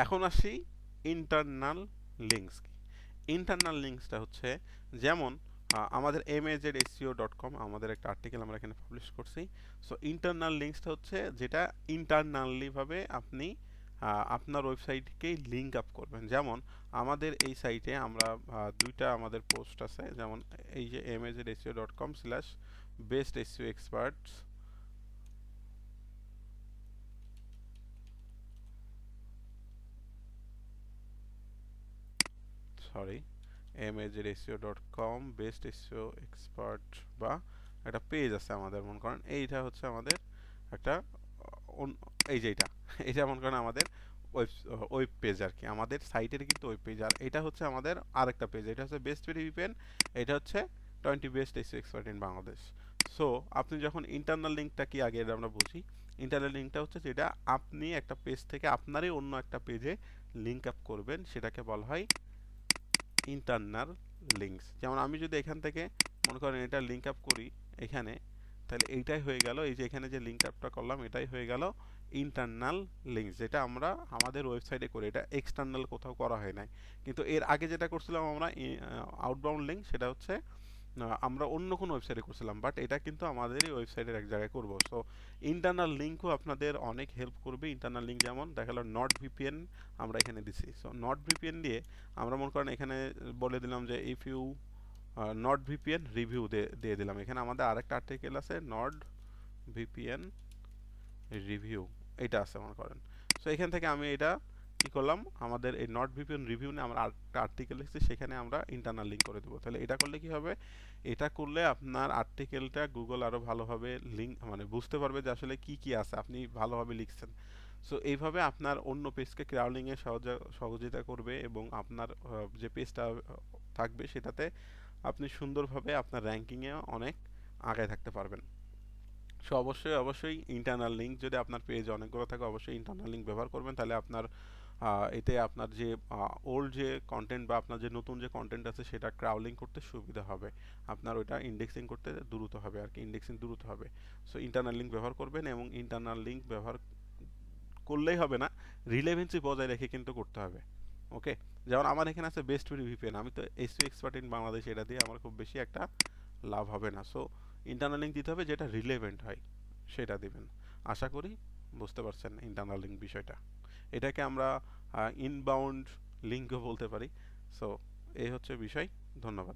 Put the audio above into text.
এখন আসি internal links কি। ইন্টারনাল লিঙ্কসটা হচ্ছে যেমন আমাদের mazseo.com আমাদের একটা আর্টিকেল আমরা এখানে পাবলিশ করছি। সো ইন্টারনাল লিঙ্কসটা হচ্ছে যেটা ইন্টারনালি ভাবে আপনি আপনার ওয়েবসাইটকে লিঙ্ক আপ করবেন। যেমন আমাদের এই সাইটে আমরা দুইটা আমাদের পোস্ট আছে, যেমন এই যে mazseo.com/best SEO experts, sorry, mazseo.com best SEO expert বা একটা পেজ আছে আমাদের, মনে করেন এইটা হচ্ছে আমাদের একটা এই যে এটা মনে করেন আমাদের ওয়েব ওয়েব পেজ আর কি, আমাদের সাইটের কিন্তু ওয়েব পেজ। আর এটা হচ্ছে আমাদের আরেকটা পেজ, এটা হচ্ছে বেস্ট ভিপিএন, এটা হচ্ছে 20 best SEO expert in Bangladesh. So আপনি যখন ইন্টারনাল লিঙ্কটা কি আগে আমরা বুঝি, ইন্টারনাল লিঙ্কটা হচ্ছে যেটা আপনি একটা পেজ থেকে আপনারই অন্য একটা পেজে লিঙ্ক আপ করবেন, সেটাকে বলা হয় ইন্টারনাল লিঙ্কস। যেমন আমি যদি এখান থেকে মনে করেন এটা লিঙ্ক আপ করি এখানে, তাহলে এইটাই হয়ে গেল, এই যে এখানে যে লিঙ্ক আপটা করলাম এটাই হয়ে গেল ইন্টারনাল লিঙ্কস, যেটা আমরা আমাদের ওয়েবসাইটে করি, এটা এক্সটার্নাল কোথাও করা হয় নাই। কিন্তু এর আগে যেটা করছিলাম আমরা আউটবাউন্ড লিঙ্ক, সেটা হচ্ছে আমরা অন্য কোনো ওয়েবসাইটে করছিলাম, বাট এটা কিন্তু আমাদেরই ওয়েবসাইটের এক জায়গায় করব। সো ইন্টারনাল লিঙ্কও আপনাদের অনেক হেল্প করবে। ইন্টারনাল লিঙ্ক যেমন দেখালো নট ভিপিএন আমরা এখানে দিছি। সো নট ভিপিএন দিয়ে আমরা মনে করেন এখানে বলে দিলাম যে if you not VPN review দিয়ে দিলাম। এখানে আমাদের আরেকটা আর্টিকেল আছে নট ভিপিএন রিভিউ, এটা আছে মনে করেন। সো এখান থেকে আমি এটা কি করলাম, আমাদের এই নট ভিপিএন রিভিউ নিয়ে আমরা একটা আর্টিকেল লিখছি, সেখানে আমরা ইন্টারনাল লিঙ্ক করে দেবো। তাহলে এটা করলে কি হবে, এটা করলে আপনার আর্টিকেলটা গুগল আরো ভালোভাবে লিঙ্ক মানে বুঝতে পারবে যে আসলে কি কি আছে, আপনি ভালোভাবে লিখছেন। সো এইভাবে আপনার অন্য পেজকে ক্রাউলিং এ সহযোগিতা করবে এবং আপনার যে পেজটা থাকবে সেটাতে আপনি সুন্দরভাবে আপনার র্যাঙ্কিং এ অনেক আগায় থাকতে পারবেন। সো অবশ্যই অবশ্যই ইন্টারনাল লিঙ্ক, যদি আপনার পেজ অনেকগুলো থাকে অবশ্যই ইন্টারনাল লিঙ্ক ব্যবহার করবেন, তাহলে আপনার এতে আপনার যে ওল্ড যে কন্টেন্ট বা আপনার যে নতুন যে কন্টেন্ট আছে সেটা ক্রাউলিং করতে সুবিধা হবে, আপনার ওইটা ইন্ডেক্সিং করতে দ্রুত হবে আর কি, ইন্ডেক্সিং দ্রুত হবে। সো ইন্টারনাল লিঙ্ক ব্যবহার করবেন, এবং ইন্টারনাল লিঙ্ক ব্যবহার করলেই হবে না, রিলেভেন্সি বজায় রেখে কিন্তু করতে হবে। ওকে, যেমন আমার এখানে আছে বেস্ট ভিপিএন, আমি তো এসইও এক্সপার্ট ইন বাংলাদেশ, এটা দিয়ে আমার খুব বেশি একটা লাভ হবে না। সো ইন্টারনাল লিঙ্ক দিতে হবে যেটা রিলেভেন্ট হয়, সেটা দিবেন। আশা করি বুঝতে পারছেন ইন্টারনাল লিঙ্ক বিষয়টা। এটাকে আমরা ইনবাউন্ড লিঙ্কও বলতে পারি। সো এই হচ্ছে বিষয়। ধন্যবাদ।